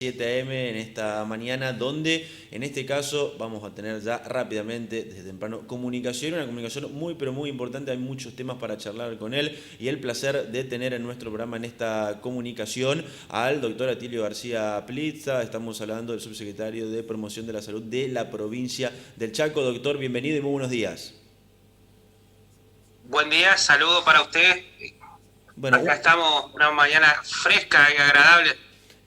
7 a.m. en esta mañana, donde en este caso vamos a tener ya rápidamente, desde temprano, una comunicación muy pero muy importante. Hay muchos temas para charlar con él y el placer de tener en nuestro programa en esta comunicación al doctor Atilio García Plitza. Estamos hablando del subsecretario de Promoción de la Salud de la provincia del Chaco. Doctor, bienvenido y muy buenos días. Buen día, saludo para usted. Bueno, Acá estamos, una mañana fresca y agradable.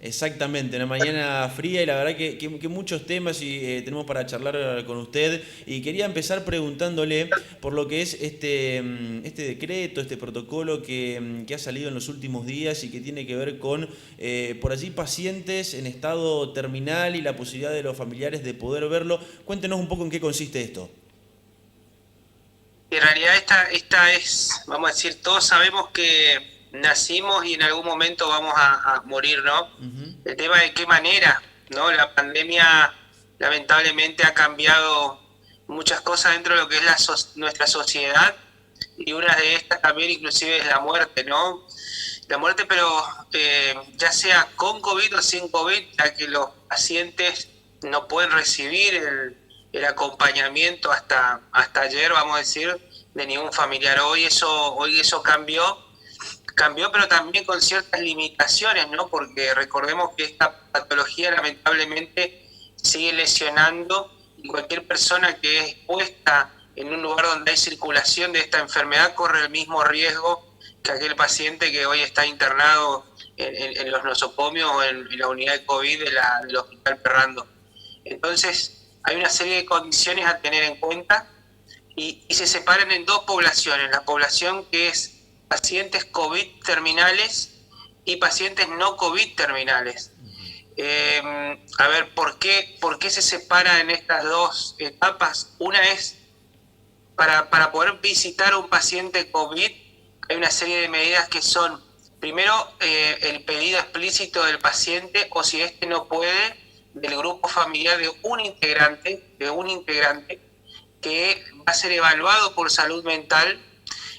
exactamente, una mañana fría y la verdad que muchos temas tenemos para charlar con usted. Y quería empezar preguntándole por lo que es este decreto, este protocolo que ha salido en los últimos días y que tiene que ver con, por allí, pacientes en estado terminal y la posibilidad de los familiares de poder verlo. Cuéntenos un poco en qué consiste esto. En realidad esta es, vamos a decir, todos sabemos que nacimos y en algún momento vamos a morir, ¿no? Ujú. El tema de qué manera, ¿no? La pandemia lamentablemente ha cambiado muchas cosas dentro de lo que es nuestra sociedad, y una de estas también inclusive es la muerte, ¿no? La muerte, pero ya sea con COVID o sin COVID, ya que los pacientes no pueden recibir el acompañamiento hasta ayer, vamos a decir, de ningún familiar. Hoy eso cambió, pero también con ciertas limitaciones, ¿no? Porque recordemos que esta patología lamentablemente sigue lesionando, y cualquier persona que es expuesta en un lugar donde hay circulación de esta enfermedad corre el mismo riesgo que aquel paciente que hoy está internado en los nosocomios o en la unidad de COVID del Hospital Ferrando. Entonces, hay una serie de condiciones a tener en cuenta, y se separan en dos poblaciones: la población que es pacientes COVID terminales y pacientes no COVID terminales. A ver, ¿por qué se separa en estas dos etapas? Una es para poder visitar a un paciente COVID. Hay una serie de medidas que son, primero, el pedido explícito del paciente, o si éste no puede, del grupo familiar de un integrante, que va a ser evaluado por salud mental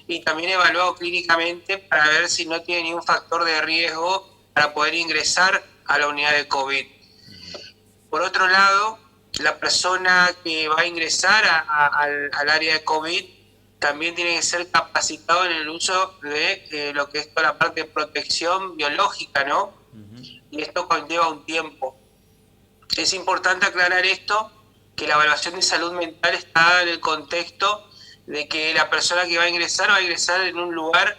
y también evaluado clínicamente para ver si no tiene ningún factor de riesgo para poder ingresar a la unidad de COVID. Por otro lado, la persona que va a ingresar al área de COVID también tiene que ser capacitado en el uso de lo que es toda la parte de protección biológica, ¿no? Y esto conlleva un tiempo. Es importante aclarar esto, que la evaluación de salud mental está en el contexto de que la persona que va a ingresar en un lugar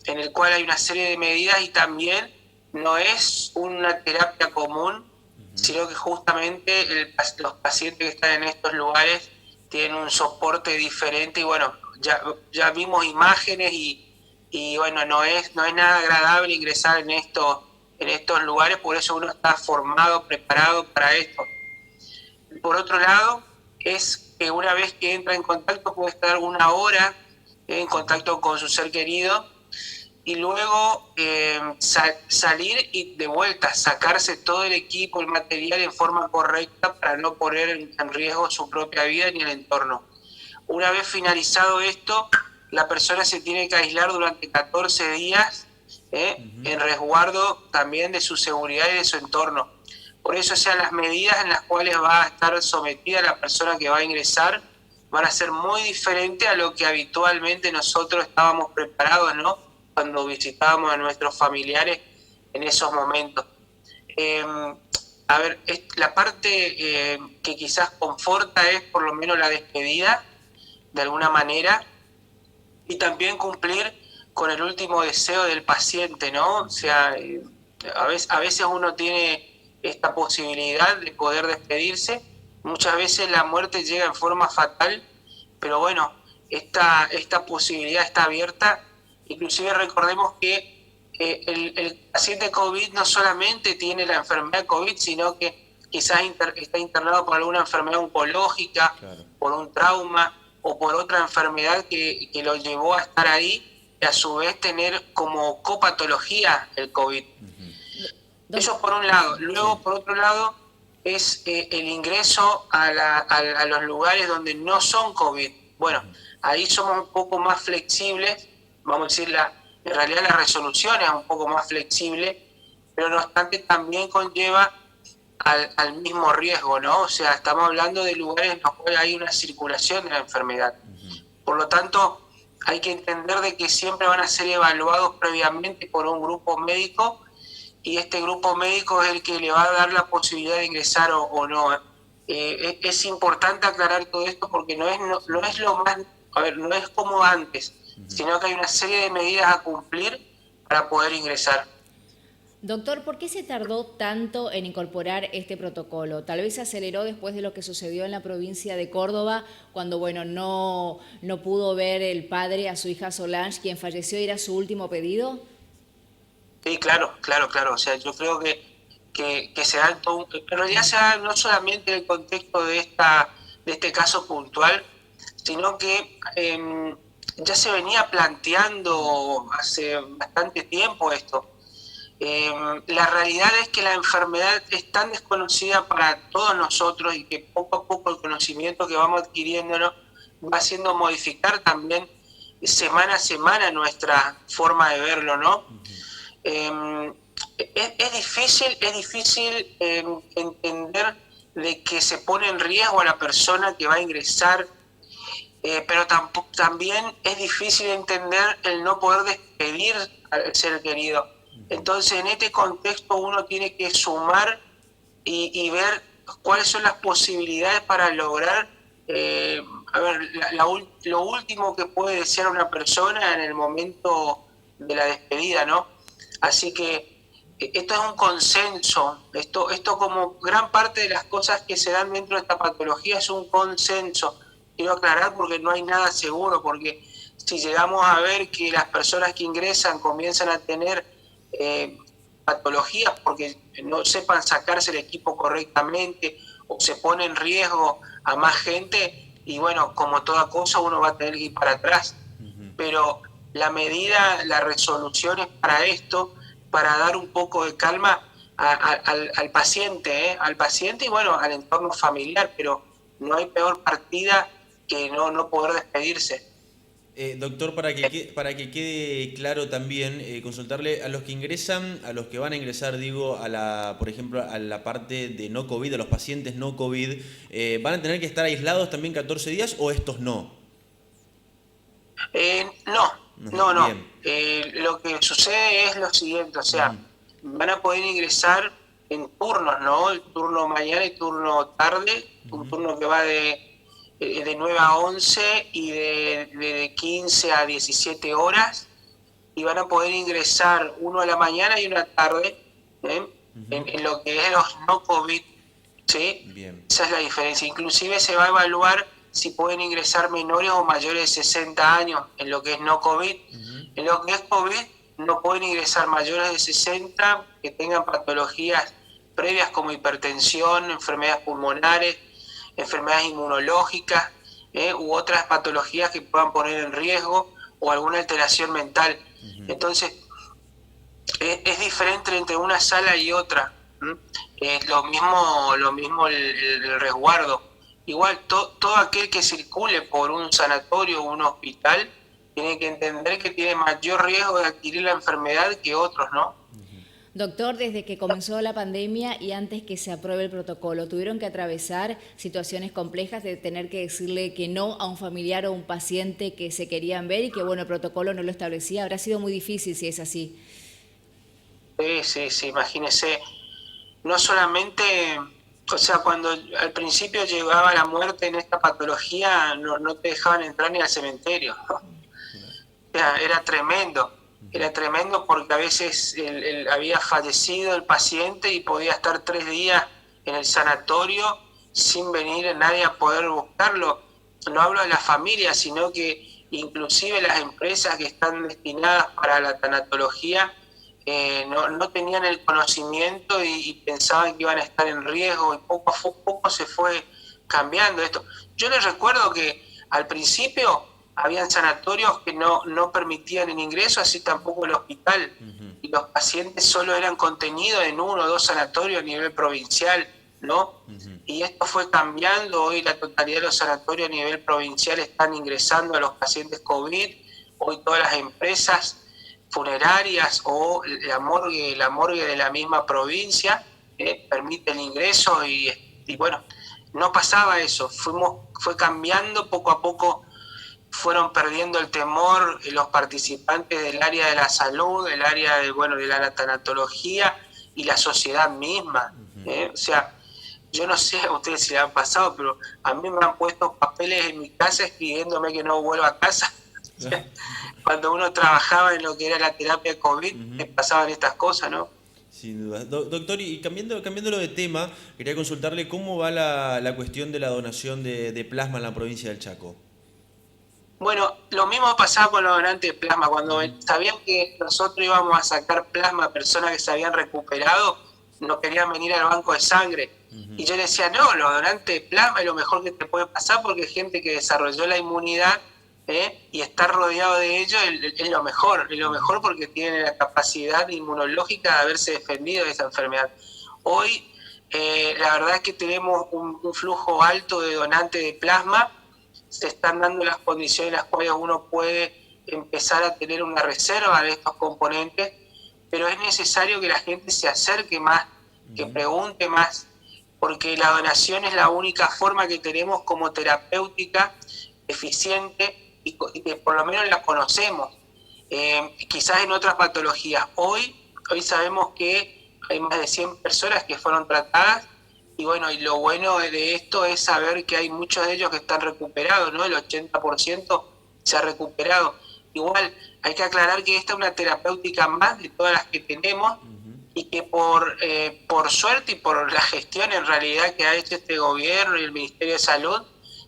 en el cual hay una serie de medidas, y también no es una terapia común, sino que justamente los pacientes que están en estos lugares tienen un soporte diferente. Y bueno, ya vimos imágenes, y bueno, no es nada agradable ingresar en estos lugares, por eso uno está formado, preparado para esto. Por otro lado, es que una vez que entra en contacto puede estar una hora en contacto con su ser querido, y luego salir y de vuelta sacarse todo el equipo, el material en forma correcta para no poner en riesgo su propia vida ni el entorno. Una vez finalizado esto, la persona se tiene que aislar durante 14 días en resguardo también de su seguridad y de su entorno. Por eso, las medidas en las cuales va a estar sometida la persona que va a ingresar van a ser muy diferentes a lo que habitualmente nosotros estábamos preparados, ¿no?, cuando visitábamos a nuestros familiares en esos momentos. A ver, la parte que quizás conforta es por lo menos la despedida, de alguna manera, y también cumplir con el último deseo del paciente, ¿no? O sea, a veces uno tiene esta posibilidad de poder despedirse, muchas veces la muerte llega en forma fatal, pero bueno, esta posibilidad está abierta. Inclusive recordemos que el paciente COVID no solamente tiene la enfermedad COVID, sino que quizás está internado por alguna enfermedad oncológica, Claro. por un trauma o por otra enfermedad que lo llevó a estar ahí, y a su vez tener como copatología el COVID. Eso por un lado. Luego, Sí. por otro lado, es el ingreso a los lugares donde no son COVID. Bueno, ahí somos un poco más flexibles, vamos a decir, en realidad la resolución es un poco más flexible, pero no obstante también conlleva al mismo riesgo, ¿no? O sea, estamos hablando de lugares en los cuales hay una circulación de la enfermedad. Por lo tanto, hay que entender de que siempre van a ser evaluados previamente por un grupo médico, y este grupo médico es el que le va a dar la posibilidad de ingresar o no. Es importante aclarar todo esto porque no es lo más, a ver, no es como antes, sino que hay una serie de medidas a cumplir para poder ingresar. Doctor, ¿por qué se tardó tanto en incorporar este protocolo? Tal vez se aceleró después de lo que sucedió en la provincia de Córdoba, cuando bueno, no pudo ver el padre a su hija Solange, quien falleció y era su último pedido. Sí, claro. O sea, yo creo que se da todo, en realidad se da no solamente en el contexto de este caso puntual, sino que ya se venía planteando hace bastante tiempo esto. La realidad es que la enfermedad es tan desconocida para todos nosotros y que poco a poco el conocimiento que vamos adquiriendo va haciendo modificar también semana a semana nuestra forma de verlo, ¿no? Es difícil entender de que se pone en riesgo a la persona que va a ingresar, pero también es difícil entender el no poder despedir al ser querido. Entonces, en este contexto uno tiene que sumar y ver cuáles son las posibilidades para lograr, lo último que puede desear una persona en el momento de la despedida, ¿no? Así que esto es un consenso, esto como gran parte de las cosas que se dan dentro de esta patología es un consenso. Quiero aclarar porque no hay nada seguro, porque si llegamos a ver que las personas que ingresan comienzan a tener patologías porque no sepan sacarse el equipo correctamente o se pone en riesgo a más gente, y bueno, como toda cosa uno va a tener que ir para atrás. Pero la medida, la resolución es para esto, para dar un poco de calma al paciente, al paciente y bueno, al entorno familiar, pero no hay peor partida que no poder despedirse. Doctor, para que quede claro también, consultarle a los que ingresan, a los que van a ingresar, digo, por ejemplo, a la parte de no COVID, a los pacientes no COVID, ¿van a tener que estar aislados también 14 días o estos no? No. Lo que sucede es lo siguiente, o sea, van a poder ingresar en turnos, ¿no? El turno mañana y turno tarde, un turno que va de 9 a 11 y de 15 a 17 horas, y van a poder ingresar uno a la mañana y una tarde, en lo que es los no COVID, ¿sí? Bien. Esa es la diferencia. Inclusive se va a evaluar si pueden ingresar menores o mayores de 60 años en lo que es no COVID. En lo que es COVID no pueden ingresar mayores de 60 que tengan patologías previas como hipertensión, enfermedades pulmonares, enfermedades inmunológicas, u otras patologías que puedan poner en riesgo o alguna alteración mental. Entonces, es diferente entre una sala y otra. Lo mismo el resguardo. Igual, todo aquel que circule por un sanatorio o un hospital tiene que entender que tiene mayor riesgo de adquirir la enfermedad que otros, ¿no? Doctor, desde que comenzó la pandemia y antes que se apruebe el protocolo, ¿tuvieron que atravesar situaciones complejas de tener que decirle que no a un familiar o un paciente que se querían ver y que, bueno, el protocolo no lo establecía? Habrá sido muy difícil si es así. Sí, imagínese. No solamente, o sea, cuando al principio llegaba la muerte en esta patología, no te dejaban entrar ni al cementerio. Era tremendo porque a veces había fallecido el paciente y podía estar 3 días en el sanatorio sin venir nadie a poder buscarlo. No hablo de la familia, sino que inclusive las empresas que están destinadas para la tanatología no tenían el conocimiento y pensaban que iban a estar en riesgo, y poco a poco se fue cambiando esto. Yo les recuerdo que al principio habían sanatorios que no permitían el ingreso, así tampoco el hospital, y los pacientes solo eran contenidos en 1 o 2 sanatorios a nivel provincial, ¿no? Y esto fue cambiando. Hoy la totalidad de los sanatorios a nivel provincial están ingresando a los pacientes COVID. Hoy todas las empresas funerarias o la morgue de la misma provincia permite el ingreso y bueno, no pasaba eso, fue cambiando poco a poco, fueron perdiendo el temor los participantes del área de la salud, del área de, bueno, de la tanatología y la sociedad misma. O sea, yo no sé a ustedes si le han pasado, pero a mí me han puesto papeles en mi casa escribiéndome que no vuelva a casa. O sea, cuando uno trabajaba en lo que era la terapia COVID, me pasaban estas cosas, ¿no? Sin duda. Doctor, y cambiándolo de tema, quería consultarle cómo va la cuestión de la donación de plasma en la provincia del Chaco. Bueno, lo mismo pasaba con los donantes de plasma. Cuando sabían que nosotros íbamos a sacar plasma a personas que se habían recuperado, no querían venir al banco de sangre. Y yo les decía, no, los donantes de plasma es lo mejor que te puede pasar porque es gente que desarrolló la inmunidad, y estar rodeado de ellos es lo mejor porque tienen la capacidad inmunológica de haberse defendido de esa enfermedad. Hoy, la verdad es que tenemos un flujo alto de donantes de plasma, se están dando las condiciones en las cuales uno puede empezar a tener una reserva de estos componentes, pero es necesario que la gente se acerque más, que pregunte más, porque la donación es la única forma que tenemos como terapéutica eficiente y que por lo menos la conocemos. Quizás en otras patologías. Hoy sabemos que hay más de 100 personas que fueron tratadas y bueno, y lo bueno de esto es saber que hay muchos de ellos que están recuperados, ¿no? El 80% se ha recuperado. Igual, hay que aclarar que esta es una terapéutica más de todas las que tenemos y que por suerte y por la gestión en realidad que ha hecho este gobierno y el Ministerio de Salud,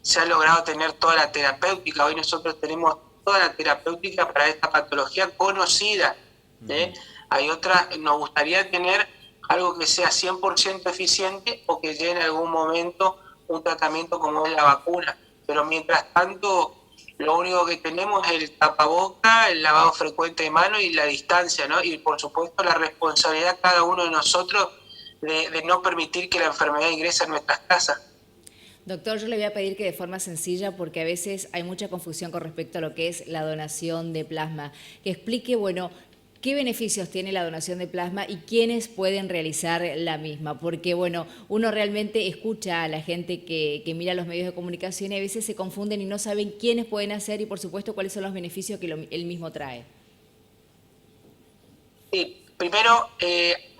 se ha logrado tener toda la terapéutica. Hoy nosotros tenemos toda la terapéutica para esta patología conocida. Hay otras, nos gustaría tener algo que sea 100% eficiente o que llegue en algún momento un tratamiento como es la vacuna. Pero mientras tanto, lo único que tenemos es el tapaboca, el lavado frecuente de manos y la distancia, ¿no? Y por supuesto la responsabilidad de cada uno de nosotros de no permitir que la enfermedad ingrese a nuestras casas. Doctor, yo le voy a pedir que de forma sencilla, porque a veces hay mucha confusión con respecto a lo que es la donación de plasma, que explique, bueno, qué beneficios tiene la donación de plasma y quiénes pueden realizar la misma. Porque, bueno, uno realmente escucha a la gente que mira los medios de comunicación y a veces se confunden y no saben quiénes pueden hacer y, por supuesto, cuáles son los beneficios que él mismo trae. Sí, primero,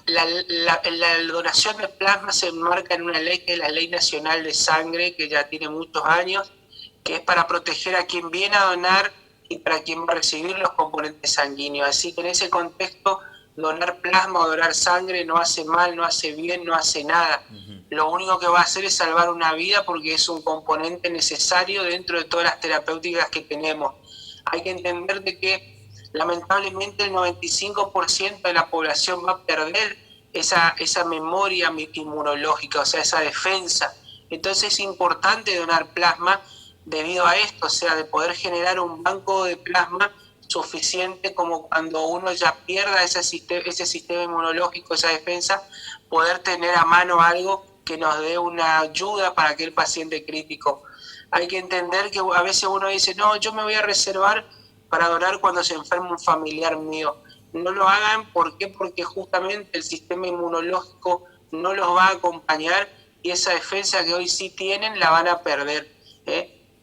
la donación de plasma se enmarca en una ley que es la Ley Nacional de Sangre, que ya tiene muchos años, que es para proteger a quien viene a donar y para quien va a recibir los componentes sanguíneos. Así que en ese contexto, donar plasma o donar sangre no hace mal, no hace bien, no hace nada. Lo único que va a hacer es salvar una vida porque es un componente necesario dentro de todas las terapéuticas que tenemos. Hay que entender de que lamentablemente el 95% de la población va a perder esa memoria inmunológica, o sea, esa defensa. Entonces es importante donar plasma debido a esto, o sea, de poder generar un banco de plasma suficiente como cuando uno ya pierda ese sistema inmunológico, esa defensa, poder tener a mano algo que nos dé una ayuda para aquel paciente crítico. Hay que entender que a veces uno dice, no, yo me voy a reservar para donar cuando se enferma un familiar mío. No lo hagan, ¿por qué? Porque justamente el sistema inmunológico no los va a acompañar y esa defensa que hoy sí tienen la van a perder.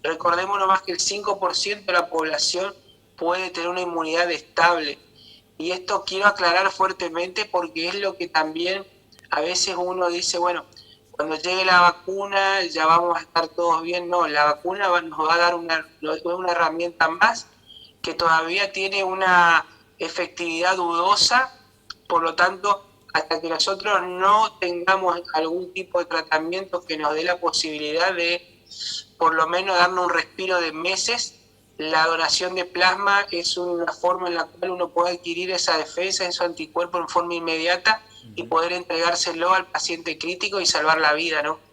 Recordemos nomás que el 5% de la población puede tener una inmunidad estable. Y esto quiero aclarar fuertemente porque es lo que también a veces uno dice, bueno, cuando llegue la vacuna ya vamos a estar todos bien. No, la vacuna nos va a dar una herramienta más que todavía tiene una efectividad dudosa, por lo tanto, hasta que nosotros no tengamos algún tipo de tratamiento que nos dé la posibilidad de, por lo menos, darnos un respiro de meses, la donación de plasma es una forma en la cual uno puede adquirir esa defensa, esos anticuerpos en forma inmediata y poder entregárselo al paciente crítico y salvar la vida, ¿no?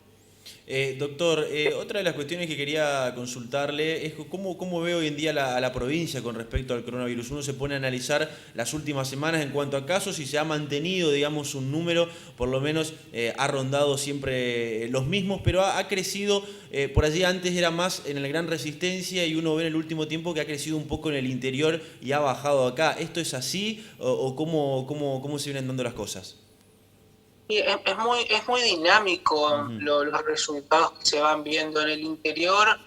Doctor, otra de las cuestiones que quería consultarle es cómo ve hoy en día a la provincia con respecto al coronavirus. Uno se pone a analizar las últimas semanas en cuanto a casos y se ha mantenido, digamos, un número, por lo menos ha rondado siempre los mismos, pero ha crecido, por allí antes era más en el Gran Resistencia y uno ve en el último tiempo que ha crecido un poco en el interior y ha bajado acá. ¿Esto es así o cómo se vienen dando las cosas? Y es muy dinámico Ujú. los resultados que se van viendo en el interior.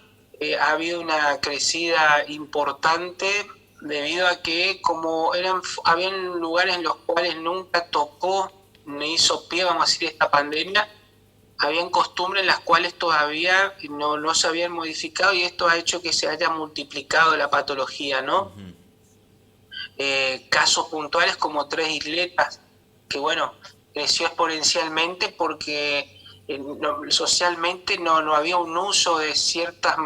Ha habido una crecida importante debido a que como habían lugares en los cuales nunca tocó ni hizo pie, vamos a decir, esta pandemia, habían costumbres en las cuales todavía no se habían modificado y esto ha hecho que se haya multiplicado la patología, ¿no? Ujú. Casos puntuales como Tres Isletas, que bueno, creció exponencialmente porque socialmente no había un uso de ciertas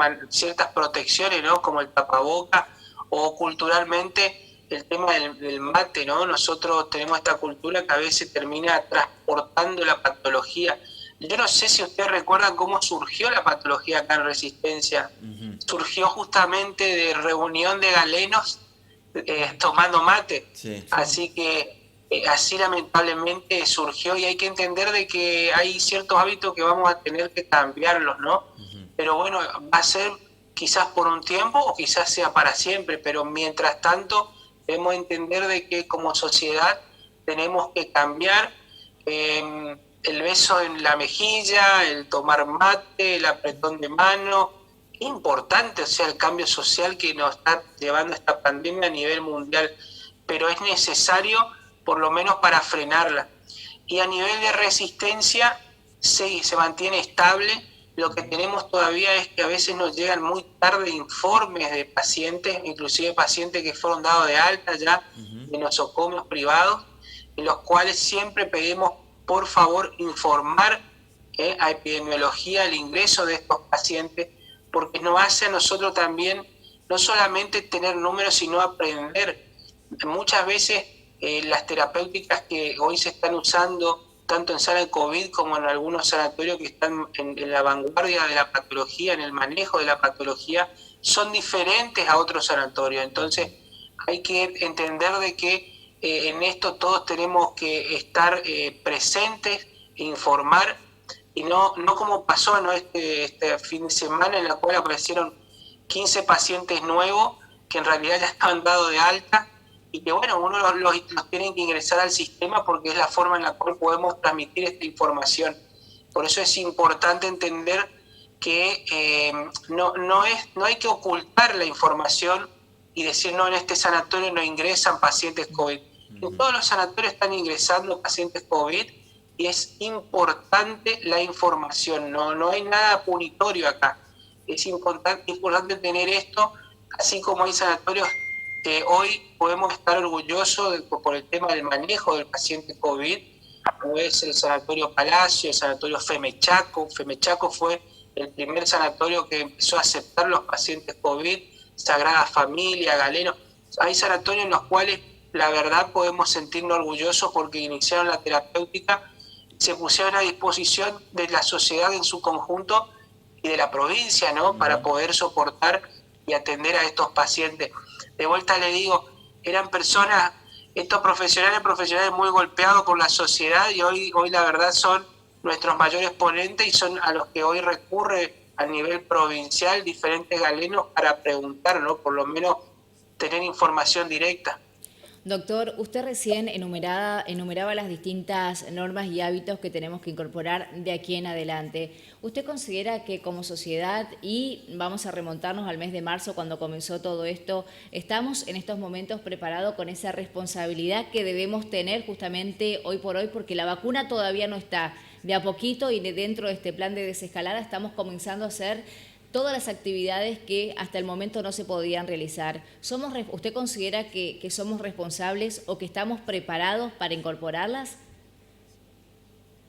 protecciones, ¿no? Como el tapaboca, o culturalmente el tema del mate, ¿no? Nosotros tenemos esta cultura que a veces termina transportando la patología. Yo no sé si ustedes recuerdan cómo surgió la patología acá en Resistencia. Ujú. Surgió justamente de reunión de galenos tomando mate. Sí. Así que así lamentablemente surgió y hay que entender de que hay ciertos hábitos que vamos a tener que cambiarlos, ¿no? Ujú. Pero bueno, va a ser quizás por un tiempo o quizás sea para siempre, pero mientras tanto debemos entender de que como sociedad tenemos que cambiar el beso en la mejilla, el tomar mate, el apretón de mano, importante, o sea, el cambio social que nos está llevando esta pandemia a nivel mundial, pero es necesario por lo menos para frenarla. Y a nivel de resistencia, sí, se mantiene estable. Lo que tenemos todavía es que a veces nos llegan muy tarde informes de pacientes, inclusive pacientes que fueron dados de alta ya Ujú. de nosocomios privados, en los cuales siempre pedimos, por favor, informar a epidemiología el ingreso de estos pacientes, porque nos hace a nosotros también no solamente tener números, sino aprender. Muchas veces las terapéuticas que hoy se están usando, tanto en sala de COVID como en algunos sanatorios que están en la vanguardia de la patología, en el manejo de la patología, son diferentes a otros sanatorios. Entonces hay que entender de que en esto todos tenemos que estar presentes, informar, y no como pasó, ¿no? Este fin de semana en la cual aparecieron 15 pacientes nuevos que en realidad ya estaban dados de alta y que bueno, uno los tiene que ingresar al sistema porque es la forma en la cual podemos transmitir esta información. Por eso es importante entender que no hay que ocultar la información y decir, no, en este sanatorio no ingresan pacientes COVID. En Ujú. todos los sanatorios están ingresando pacientes COVID y es importante la información, no hay nada punitorio acá. Es importante tener esto, así como hay sanatorios que hoy podemos estar orgullosos por el tema del manejo del paciente COVID, como es el Sanatorio Palacio, el Sanatorio Femechaco. Femechaco fue el primer sanatorio que empezó a aceptar los pacientes COVID, Sagrada Familia, Galeno. Hay sanatorios en los cuales la verdad podemos sentirnos orgullosos porque iniciaron la terapéutica, se pusieron a disposición de la sociedad en su conjunto y de la provincia, ¿no? Para Ujú. poder soportar y atender a estos pacientes. De vuelta le digo, eran personas, estos profesionales muy golpeados por la sociedad y hoy la verdad son nuestros mayores ponentes y son a los que hoy recurre a nivel provincial diferentes galenos para preguntar, ¿no? Por lo menos tener información directa. Doctor, usted recién enumeraba las distintas normas y hábitos que tenemos que incorporar de aquí en adelante. ¿Usted considera que como sociedad, y vamos a remontarnos al mes de marzo cuando comenzó todo esto, estamos en estos momentos preparados con esa responsabilidad que debemos tener justamente hoy por hoy, porque la vacuna todavía no está? De a poquito y dentro de este plan de desescalada estamos comenzando a hacer todas las actividades que hasta el momento no se podían realizar. ¿Usted considera que somos responsables o que estamos preparados para incorporarlas?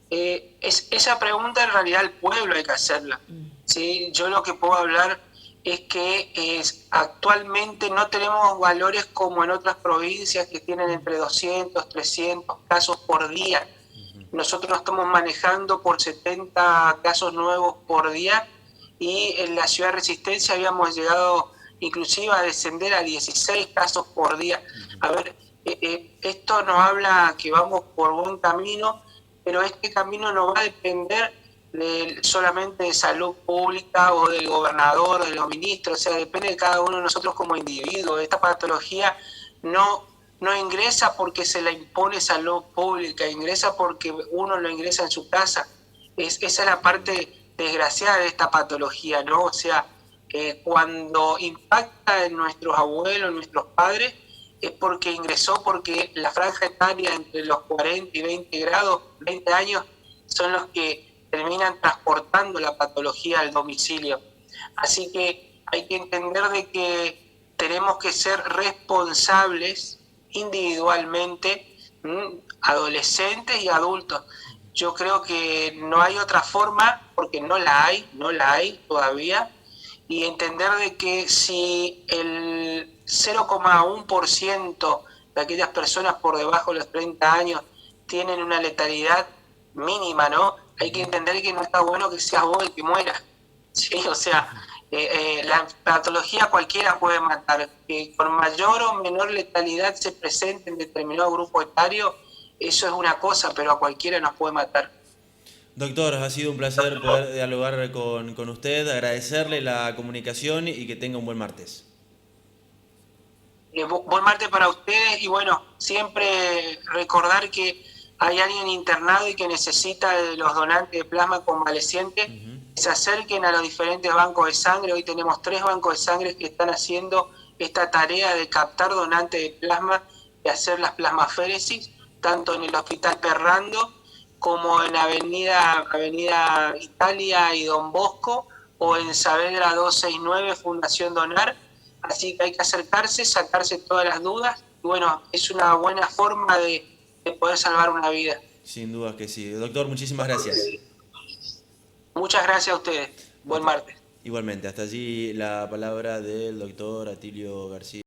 Esa pregunta en realidad al pueblo hay que hacerla. ¿Sí? Yo lo que puedo hablar es que actualmente no tenemos valores como en otras provincias que tienen entre 200, 300 casos por día. Nosotros nos estamos manejando por 70 casos nuevos por día y en la ciudad de Resistencia habíamos llegado inclusive a descender a 16 casos por día. A ver, esto nos habla que vamos por buen camino, pero este camino no va a depender solamente de salud pública o del gobernador, de los ministros, o sea, depende de cada uno de nosotros como individuos. Esta patología no no ingresa porque se le impone salud pública, ingresa porque uno lo ingresa en su casa. Esa es la parte desgraciada de esta patología, ¿no? O sea, cuando impacta en nuestros abuelos, en nuestros padres, es porque ingresó, porque la franja etaria entre los 40 y 20 años, son los que terminan transportando la patología al domicilio. Así que hay que entender de que tenemos que ser responsables individualmente, adolescentes y adultos. Yo creo que no hay otra forma, porque no la hay todavía, y entender de que si el 0,1% de aquellas personas por debajo de los 30 años tienen una letalidad mínima, ¿no? Hay que entender que no está bueno que seas vos el que muera, ¿sí? O sea, la patología cualquiera puede matar, que con mayor o menor letalidad se presente en determinado grupo etario, eso es una cosa, pero a cualquiera nos puede matar. Doctor, ha sido un placer poder dialogar con usted, agradecerle la comunicación y que tenga un buen martes. Buen martes para ustedes y bueno, siempre recordar que hay alguien internado y que necesita de los donantes de plasma convaleciente, que se acerquen a los diferentes bancos de sangre. Hoy tenemos 3 bancos de sangre que están haciendo esta tarea de captar donantes de plasma y hacer las plasmaféresis, tanto en el Hospital Perrando como en Avenida Italia y Don Bosco, o en Saavedra 269 Fundación Donar. Así que hay que acercarse, sacarse todas las dudas. Y bueno, es una buena forma de poder salvar una vida. Sin dudas que sí. Doctor, muchísimas gracias. Muchas gracias a ustedes. Buen martes. Igualmente, hasta allí la palabra del doctor Atilio García.